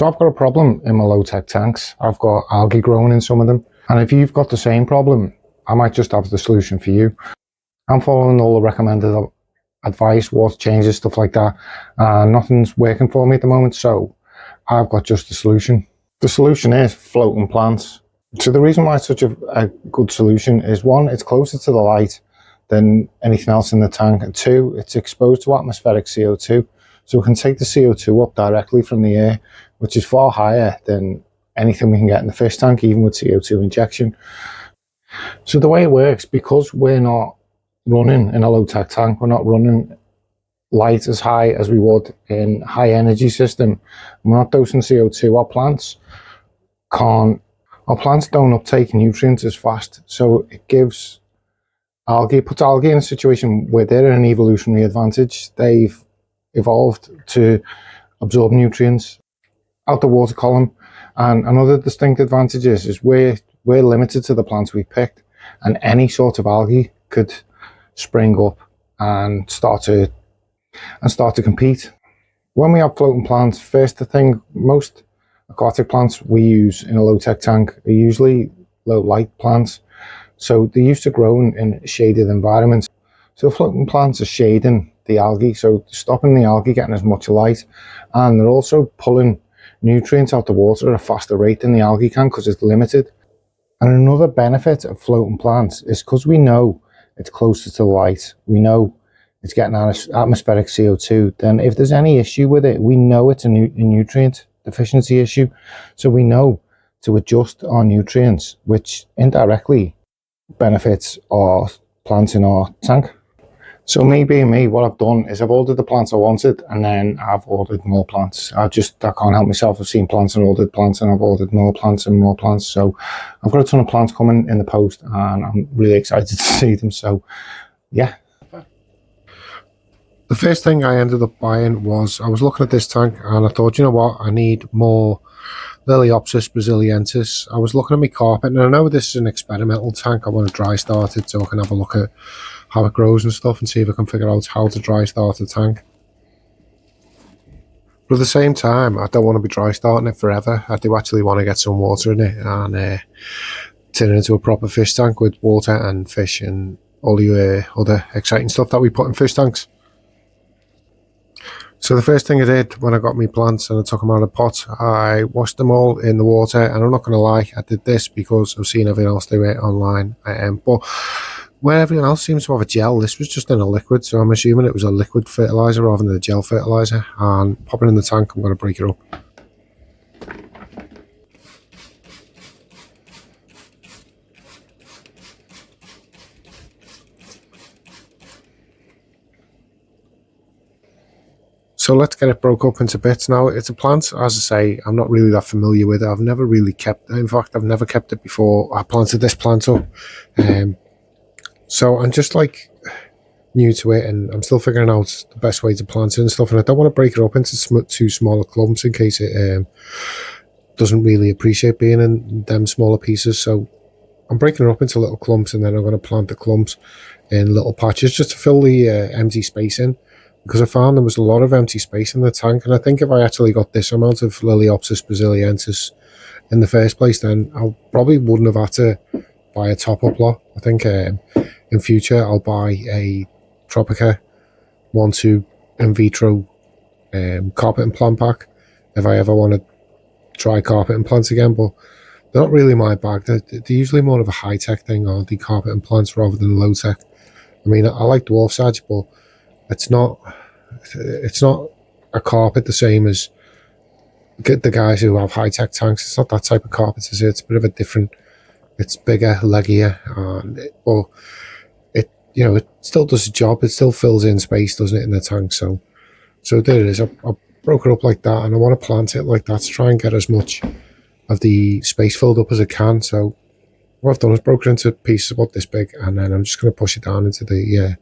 So I've got a problem in my low-tech tanks. I've got algae growing in some of them. And if you've got the same problem, I might just have the solution for you. I'm following all the recommended advice, water changes, stuff like that. Nothing's working for me at the moment, so I've got just the solution. The solution is floating plants. So the reason why it's such a good solution is, one, it's closer to the light than anything else in the tank, and two, it's exposed to atmospheric CO2. So we can take the CO2 up directly from the air, which is far higher than anything we can get in the fish tank, even with CO2 injection. So the way it works, because we're not running in a low-tech tank, we're not running light as high as we would in high energy system, we're not dosing CO2, our plants don't uptake nutrients as fast. So it puts algae in a situation where they're an evolutionary advantage. They've evolved to absorb nutrients out the water column. And another distinct advantage is we're limited to the plants we picked, and any sort of algae could spring up and start to compete. When we have floating plants, first, the thing, most aquatic plants we use in a low-tech tank are usually low-light plants. So they're used to growing in shaded environments. So floating plants are shading the algae, so stopping the algae getting as much light. And they're also pulling nutrients out the water at a faster rate than the algae can, because it's limited. And another benefit of floating plants is because we know it's closer to the light, we know it's getting atmospheric CO2, then if there's any issue with it, we know it's a nutrient deficiency issue. So we know to adjust our nutrients, which indirectly benefits our plants in our tank. So me being me, what I've done is I've ordered the plants I wanted, and then I've ordered more plants. I can't help myself. I've seen plants and ordered plants, and I've ordered more plants and more plants. So I've got a ton of plants coming in the post, and I'm really excited to see them. So yeah. The first thing I ended up buying was, I was looking at this tank and I thought, you know what, I need more Liliopsis brasiliensis. I was looking at my carpet, and I know this is an experimental tank. I want to dry start it so I can have a look at how it grows and stuff, and see if I can figure out how to dry start a tank. But at the same time, I don't want to be dry starting it forever. I do actually want to get some water in it and turn it into a proper fish tank with water and fish and all the other exciting stuff that we put in fish tanks. So the first thing I did when I got my plants and I took them out of the pot, I washed them all in the water. And I'm not going to lie, I did this because I've seen everyone else do it online. But where everyone else seems to have a gel, this was just in a liquid. So I'm assuming it was a liquid fertilizer rather than a gel fertilizer. And popping in the tank, I'm going to break it up. So let's get it broke up into bits now. It's a plant, as I say, I'm not really that familiar with it. I've never really kept it. In fact, I've never kept it before I planted this plant up. So I'm just like new to it, and I'm still figuring out the best way to plant it and stuff. And I don't want to break it up into two smaller clumps in case it doesn't really appreciate being in them smaller pieces. So I'm breaking it up into little clumps, and then I'm going to plant the clumps in little patches just to fill the empty space in. Because I found there was a lot of empty space in the tank, and I think if I actually got this amount of Liliopsis brasiliensis in the first place, then I probably wouldn't have had to buy a top-up lot. I think in future I'll buy a Tropica 1-2 in vitro carpet and plant pack if I ever want to try carpet and plants again, but they're not really my bag. They're usually more of a high-tech thing, or the carpet and plants rather than low-tech. I mean, I like dwarf sedge, but it's not a carpet the same as the guys who have high-tech tanks. It's not that type of carpet, is it? It's a bit of a different, it's bigger, leggier, and it still does the job. It still fills in space, doesn't it, in the tank? So there it is. I broke it up like that, and I want to plant it like that to try and get as much of the space filled up as I can. So what I've done is broken it into pieces about this big, and then I'm just going to push it down into the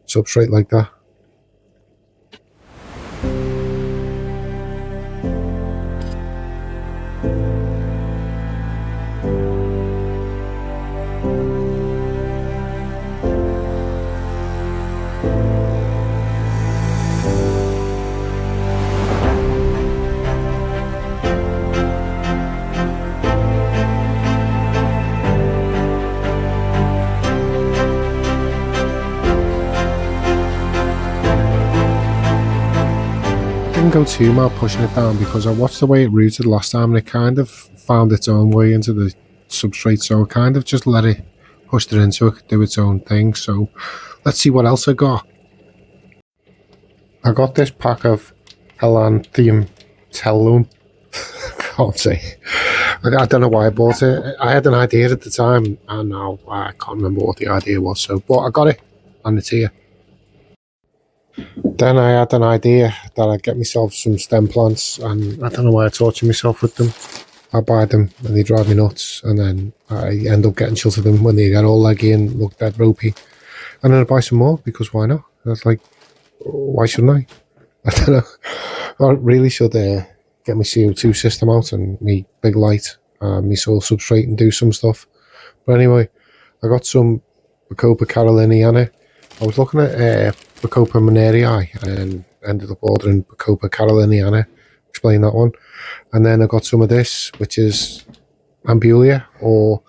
substrate like that. didn't go too mad pushing it down because I watched the way it rooted last time and it kind of found its own way into the substrate, so I kind of just let it, pushed it into it, do its own thing. So let's see what else I got. I got this pack of Elanthium Tellum. Can't say. I don't know why I bought it. I had an idea at the time and now I can't remember what the idea was, so but I got it and it's here. Then I had an idea that I'd get myself some stem plants, and I don't know why I torture myself with them. I buy them and they drive me nuts, and then I end up getting shut of them when they get all leggy and look dead ropey. And then I buy some more because why not? I was like, why shouldn't I? I don't know. I really should get my CO2 system out and me big light, me soil substrate and do some stuff. But anyway, I got some Bacopa caroliniana. I was looking at Bacopa monerii and ended up ordering Bacopa caroliniana. Explain that one. And then I got some of this, which is Ambulia or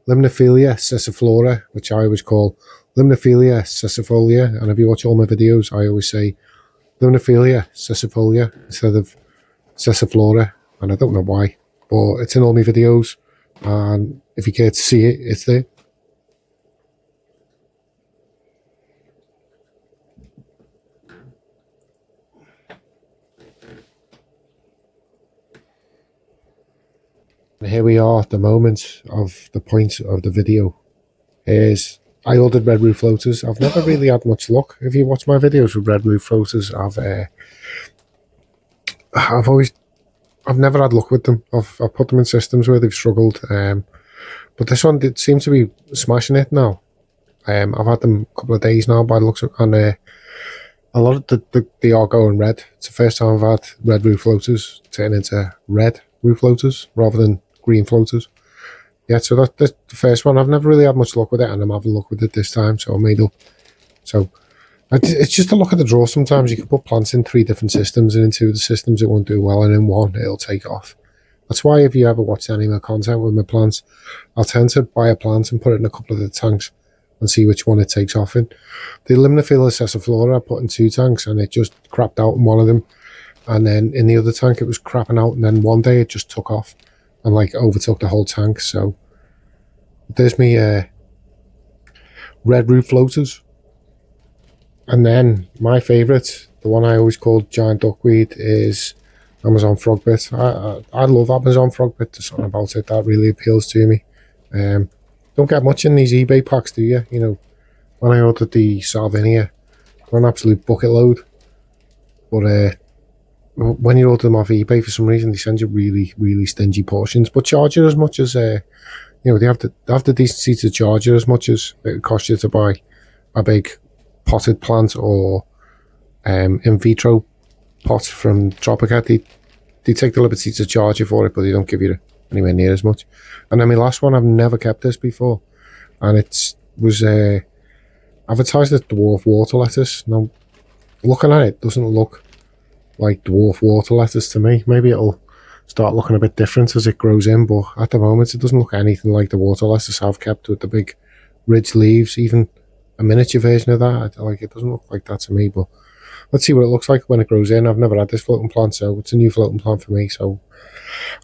Limnophilia sessiflora, which I always call Limnophilia sessifolia. And if you watch all my videos, I always say Limnophilia sessifolia instead of sessiflora. And I don't know why, but it's in all my videos. And if you care to see it, it's there. And here we are at the moment of the point of the video. Is I ordered red roof floaters. I've never really had much luck. If you watch my videos with red roof floaters, I've never had luck with them. I've put them in systems where they've struggled. But this one did seem to be smashing it now. I've had them a couple of days now by the looks of, and a lot of they are going red. It's the first time I've had red roof floaters turn into red roof floaters rather than green floaters. Yeah, so that's the first one. I've never really had much luck with it, and I'm having luck with it this time, so I made up. So it's just a look at the draw. Sometimes you can put plants in 3 different systems, and in 2 of the systems it won't do well, and in 1 it'll take off. That's why if you ever watch any of my content with my plants, I'll tend to buy a plant and put it in a couple of the tanks and see which one it takes off in. The Limnophilia sessiflora I put in 2 tanks, and it just crapped out in one of them. And then in the other tank, it was crapping out. And then one day it just took off and like overtook the whole tank. So there's me red roof floaters. And then my favourite, the one I always called giant duckweed, is Amazon frogbit. I love Amazon frogbit. There's something about it that really appeals to me. Don't get much in these eBay packs, do you? You know, when I ordered the Salvinia, they're an absolute bucket load. But when you order them off eBay, for some reason they send you really, really stingy portions, but charge you as much as you know, they have the decency to charge you as much as it would cost you to buy a big potted plant or in vitro pot from Tropica. They take the liberty to charge you for it, but they don't give you anywhere near as much. And then my last one, I've never kept this before, and it was advertised as dwarf water lettuce. Now, looking at it, doesn't look like dwarf water lettuce to me. Maybe it'll start looking a bit different as it grows in, but at the moment it doesn't look anything like the water lettuce I've kept with the big ridged leaves. Even a miniature version of that, like, it doesn't look like that to me. But let's see what it looks like when it grows in. I've never had this floating plant, so it's a new floating plant for me, so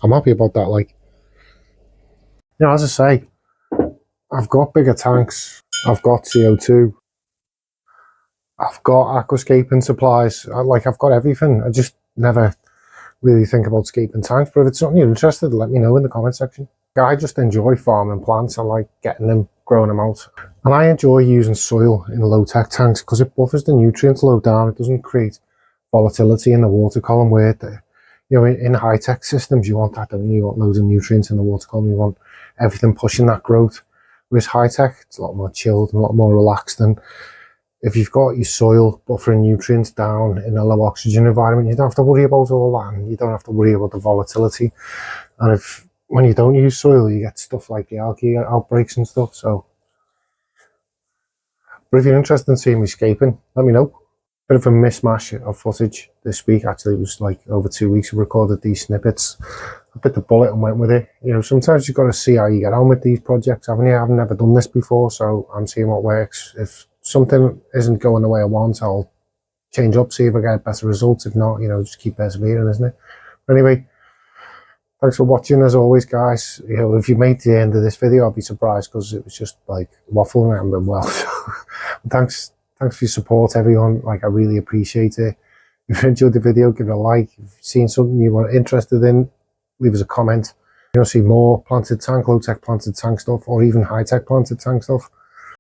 I'm happy about that. Like, you know, as I say, I've got bigger tanks, I've got CO2, I've got aquascaping supplies, I've got everything. I just never really think about scaping tanks. But if it's something you're interested in, let me know in the comment section. I just enjoy farming plants. I like getting them, growing them out. And I enjoy using soil in low-tech tanks because it buffers the nutrients low down. It doesn't create volatility in the water column where, you know, in high-tech systems, you want that, don't you? You want loads of nutrients in the water column. You want everything pushing that growth. Whereas high-tech, it's a lot more chilled and a lot more relaxed. And if you've got your soil buffering nutrients down in a low oxygen environment, you don't have to worry about all that, and you don't have to worry about the volatility. And when you don't use soil, you get stuff like the algae outbreaks and stuff. So, but if you're interested in seeing me scaping, let me know. Bit of a mismatch of footage this week. Actually, it was like over 2 weeks I recorded these snippets. I bit the bullet and went with it. You know, sometimes you've got to see how you get on with these projects, haven't you? I've never done this before, so I'm seeing what works. If something isn't going the way I want, I'll change up, see if I get better results. If not, you know, just keep persevering, isn't it? But anyway, thanks for watching as always, guys. You know, if you made the end of this video, I'll be surprised, because it was just like waffling. I haven't been well. thanks for your support, everyone. Like, I really appreciate it. If you enjoyed the video, give it a like. If you've seen something you are interested in, leave us a comment. You know, see more planted tank, low tech planted tank stuff, or even high tech planted tank stuff.